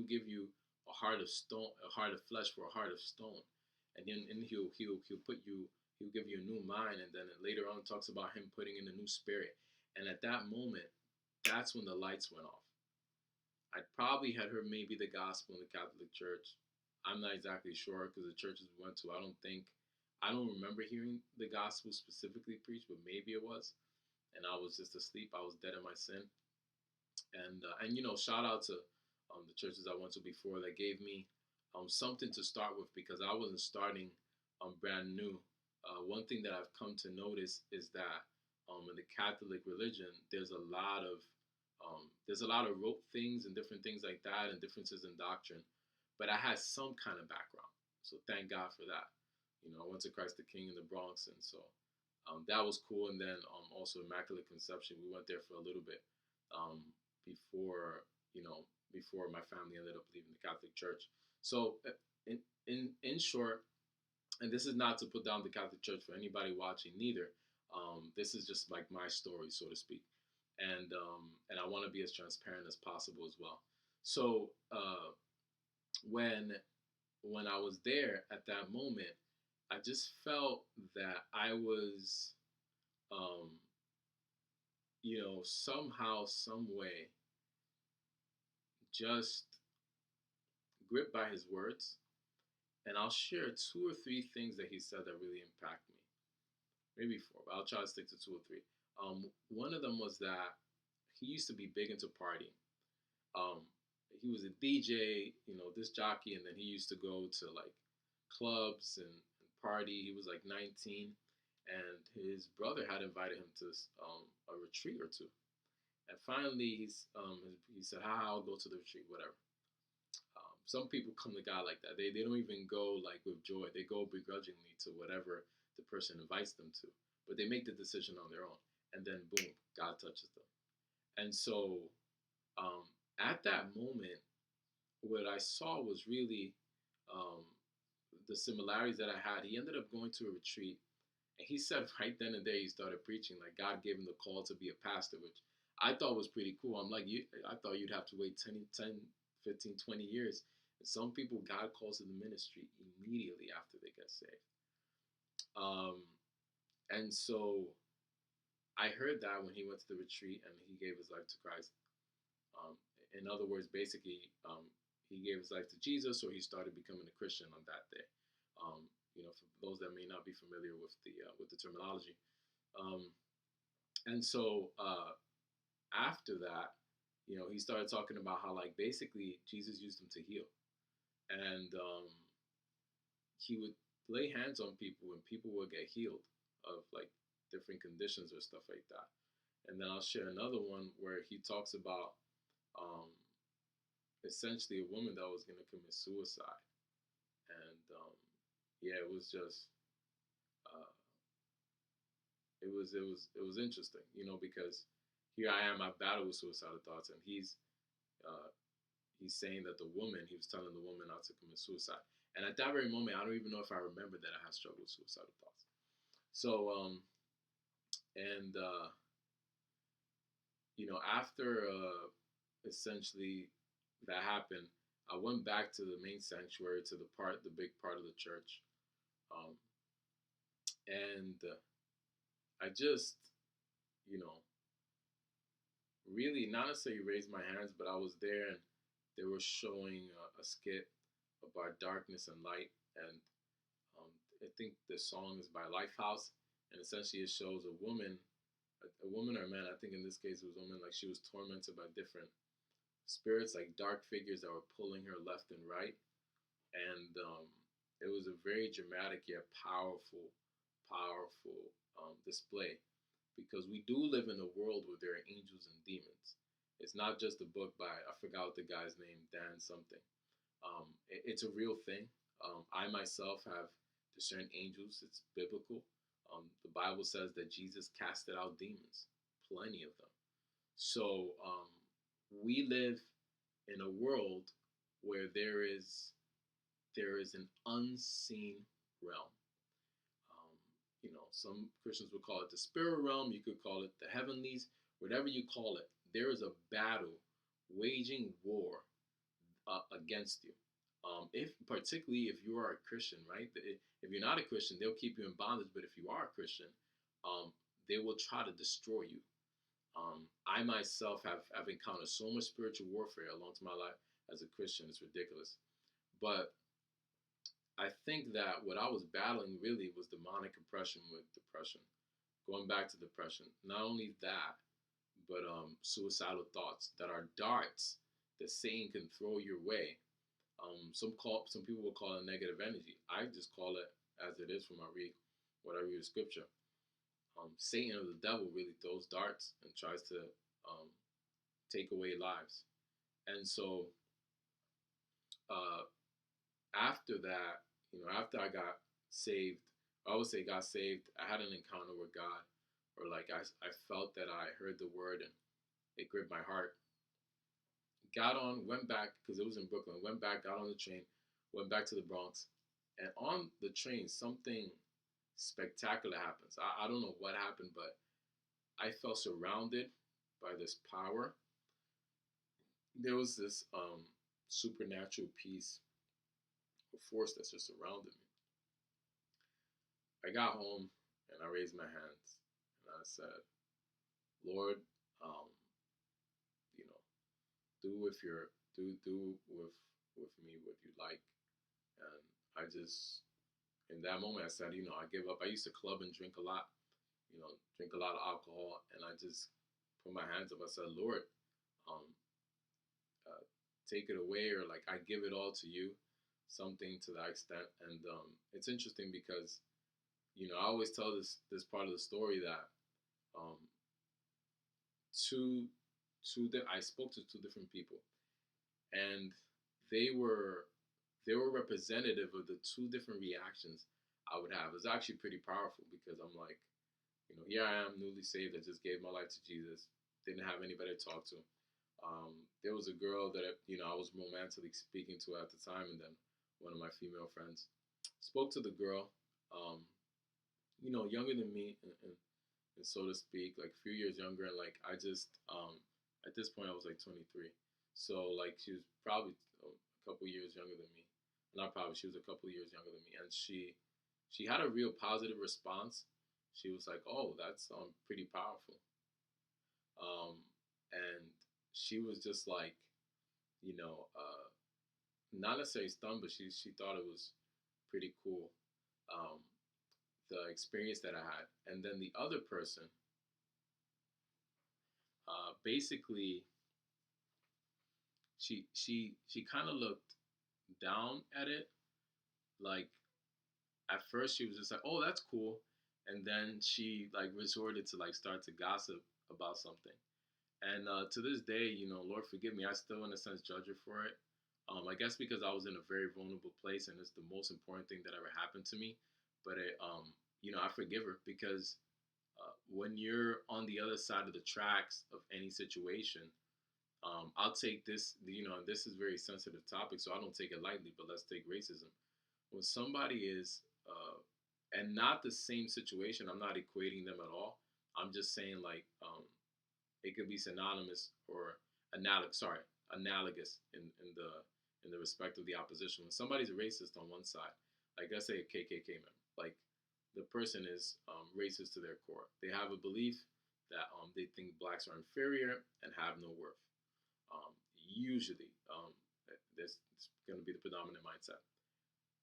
he'll give you a heart of stone, a heart of flesh for a heart of stone, and he'll put you, he'll give you a new mind, and then later on talks about him putting in a new spirit. And at that moment, that's when the lights went off. I probably had heard maybe the gospel in the Catholic Church. I'm not exactly sure because the churches we went to, I don't remember hearing the gospel specifically preached, but maybe it was. And I was just asleep. I was dead in my sin. And shout out to the churches I went to before that gave me something to start with because I wasn't starting brand new. One thing that I've come to notice is that in the Catholic religion, there's a lot of rote things and different things like that and differences in doctrine. But I had some kind of background, so thank God for that. I went to Christ the King in the Bronx, and so that was cool. And then also Immaculate Conception, we went there for a little bit um, before before my family ended up leaving the Catholic Church. So in short, and this is not to put down the Catholic Church for anybody watching, neither. This is just like my story, so to speak, and I want to be as transparent as possible as well. So when when I was there at that moment, I just felt that I was, um, somehow, some way, just gripped by his words. And I'll share two or three things that he said that really impact me. Maybe four, but I'll try to stick to two or three. One of them was that he used to be big into partying. Um, he was a DJ, disc jockey, and then he used to go to like clubs and party. He was like 19, and his brother had invited him to a retreat or two. And finally, he said, I'll go to the retreat, whatever." Some people come to God like that. They don't even go like with joy. They go begrudgingly to whatever the person invites them to. But they make the decision on their own. And then boom, God touches them. And so um, at that moment, what I saw was really um, the similarities that I had. He ended up going to a retreat. And he said right then and there he started preaching. Like God gave him the call to be a pastor, which I thought was pretty cool. I'm like, I thought you'd have to wait 15, 20 years. And some people, God calls to the ministry immediately after they get saved. Um, and so I heard that when he went to the retreat and he gave his life to Christ. Um, in other words, basically, he gave his life to Jesus, or he started becoming a Christian on that day. For those that may not be familiar with the terminology. Um, and so after that, he started talking about how like basically Jesus used him to heal, and he would lay hands on people and people would get healed of like different conditions or stuff like that. And then I'll share another one where he talks about um, essentially a woman that was going to commit suicide. And yeah, it was just uh, it was interesting, because here I am, I've battled with suicidal thoughts, and uh, he's saying that he was telling the woman not to commit suicide. And at that very moment, I don't even know if I remember that I had struggled with suicidal thoughts. So and after essentially that happened, I went back to the main sanctuary, to the big part of the church, um, and I just, you know, really not necessarily raised my hands, but I was there and they were showing a skit about darkness and light, and um, I think the song is by Lifehouse, and essentially it shows a woman or a man. I think in this case it was a woman, like she was tormented by different spirits, like dark figures that were pulling her left and right, and it was a very dramatic yet powerful display, because we do live in a world where there are angels and demons. It's not just a book by, I forgot the guy's name, Dan something. It's a real thing. I myself have discerned angels. It's biblical. The Bible says that Jesus casted out demons, plenty of them. So we live in a world where there is an unseen realm. Some Christians would call it the spirit realm. You could call it the heavenlies, whatever you call it. There is a battle waging war against you. If particularly if you are a Christian, right? If you're not a Christian, they'll keep you in bondage. But if you are a Christian, um, they will try to destroy you. I myself have encountered so much spiritual warfare along to my life as a Christian. It's ridiculous. But I think that what I was battling really was demonic oppression with depression. Going back to depression, not only that, but suicidal thoughts that are darts that Satan can throw your way. Some people will call it negative energy. I just call it as it is from what I read the scripture. Satan or the devil really throws darts and tries to um, take away lives. And so uh, after that, after I got saved, I would say got saved, I had an encounter with God, or like I felt that I heard the word and it gripped my heart. Got on, went back because it was in Brooklyn. Went back, got on the train, went back to the Bronx, and on the train something spectacular happens. I don't know what happened, but I felt surrounded by this power. There was this supernatural peace or force that's just surrounded me. I got home and I raised my hands and I said, Lord, um, you know, do with your do with me what you like. And I just in that moment I said, I give up. I used to club and drink a lot, drink a lot of alcohol, and I just put my hands up. I said, Lord, um, uh, take it away, or like I give it all to you, something to that extent. And it's interesting because I always tell this part of the story that um, two I spoke to two different people, and they were representative of the two different reactions I would have. It's actually pretty powerful because I'm like, here I am, newly saved. I just gave my life to Jesus. Didn't have anybody to talk to. There was a girl that I was romantically speaking to at the time, and then one of my female friends spoke to the girl, younger than me, and so to speak, like a few years younger, and like I just at this point I was like 23, so like she was probably a couple years younger than me, not probably she was a couple years younger than me, and she had a real positive response. She was like, "Oh, that's pretty powerful," um, and she was just like, you know, uh, not necessarily stunned, but she thought it was pretty cool, um, the experience that I had. And then the other person, basically, she kind of looked down at it. Like at first, she was just like, "Oh, that's cool," and then she like resorted to like start to gossip about something. And to this day, Lord forgive me, I still in a sense judge her for it. I guess because I was in a very vulnerable place, and it's the most important thing that ever happened to me. But I forgive her because when you're on the other side of the tracks of any situation, I'll take this. This is a very sensitive topic, so I don't take it lightly. But let's take racism. When somebody is, and not the same situation, I'm not equating them at all. I'm just saying like it could be synonymous or analogous in the respect of the opposition. When somebody's racist on one side, like let's say a KKK member, like the person is racist to their core. They have a belief that they think blacks are inferior and have no worth. Usually, this is going to be the predominant mindset.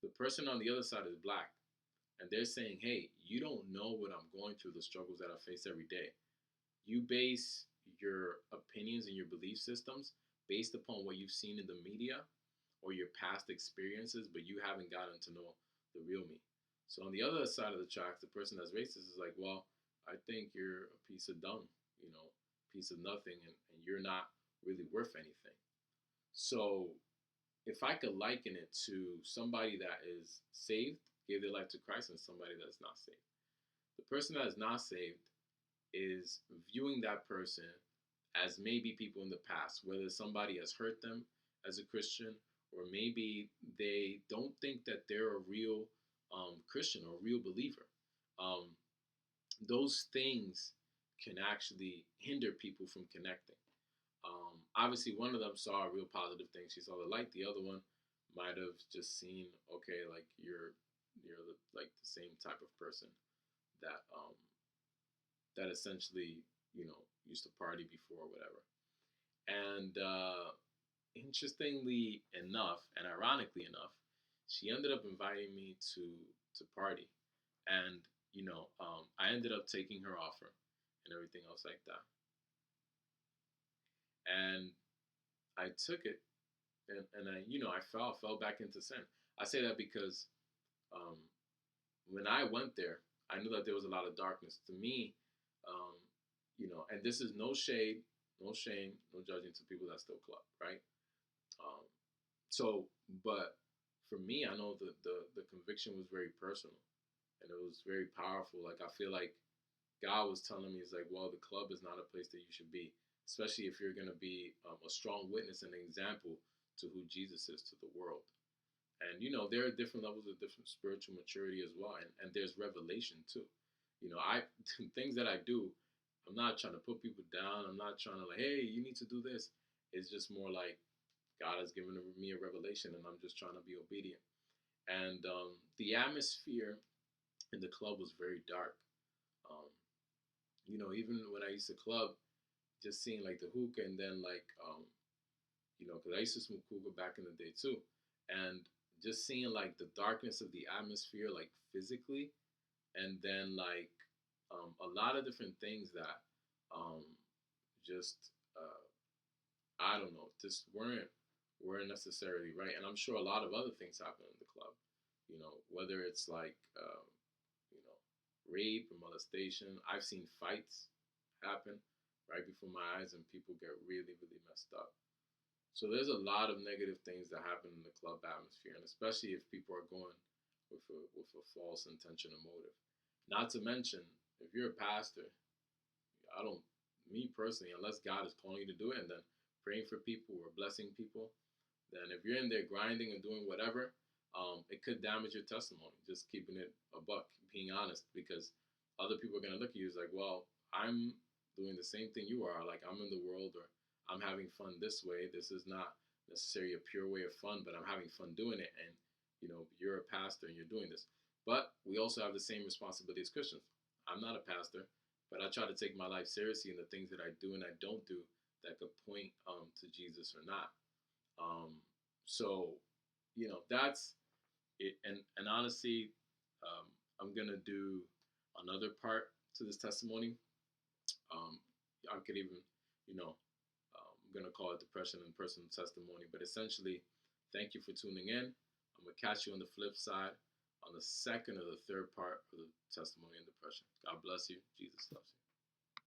The person on the other side is black, and they're saying, "Hey, you don't know what I'm going through, the struggles that I face every day. You base your opinions and your belief systems based upon what you've seen in the media or your past experiences, but you haven't gotten to know the real me." So on the other side of the tracks, the person that's racist is like, "Well, I think you're a piece of dung, piece of nothing, and you're not really worth anything." So if I could liken it to somebody that is saved, gave their life to Christ, and somebody that's not saved, the person that is not saved is viewing that person as maybe people in the past, whether somebody has hurt them as a Christian, or maybe they don't think that they're a real Christian or a real believer. Um, those things can actually hinder people from connecting. obviously one of them saw a real positive thing. She saw the light. The other one might have just seen, okay, like you're like the same type of person that that essentially, used to party before or whatever. And interestingly enough, and ironically enough, she ended up inviting me to party, and I ended up taking her offer and everything else like that. And I took it, and I fell back into sin. I say that because um, when I went there, I knew that there was a lot of darkness. To me, um, and this is no shade, no shame, no judging to people that still club, right? Um, so, but for me, I know the conviction was very personal, and it was very powerful. Like I feel like God was telling me, it's like, well, the club is not a place that you should be, especially if you're going to be a strong witness and an example to who Jesus is to the world. And there are different levels of different spiritual maturity as well, and there's revelation too. I things that I do, I'm not trying to put people down. I'm not trying to like, hey, you need to do this. It's just more like God has given me a revelation, and I'm just trying to be obedient. And the atmosphere in the club was very dark. Um, even when I used to club, just seeing like the hookah, and then like because I used to smoke hookah back in the day too, and just seeing like the darkness of the atmosphere, like physically, and then like a lot of different things that um, just I don't know, just weren't necessarily right. And I'm sure a lot of other things happen in the club. Whether it's like you know, rape or molestation. I've seen fights happen right before my eyes, and people get really, really messed up. So there's a lot of negative things that happen in the club atmosphere, and especially if people are going with a false intention or motive. Not to mention, if you're a pastor, I don't, me personally, unless God is calling you to do it, and then praying for people or blessing people, then if you're in there grinding and doing whatever, it could damage your testimony. Just keeping it a buck, being honest, because other people are gonna look at you as like, well, I'm doing the same thing you are. Like I'm in the world, or I'm having fun this way. This is not necessarily a pure way of fun, but I'm having fun doing it. And you're a pastor and you're doing this. But we also have the same responsibility as Christians. I'm not a pastor, but I try to take my life seriously in the things that I do and I don't do that could point to Jesus or not. Um, so, that's it. And honestly, I'm gonna do another part to this testimony. Um, I could even, I'm gonna call it depression and personal testimony. But essentially, thank you for tuning in. I'm gonna catch you on the flip side on the second or the third part of the testimony and depression. God bless you. Jesus loves you.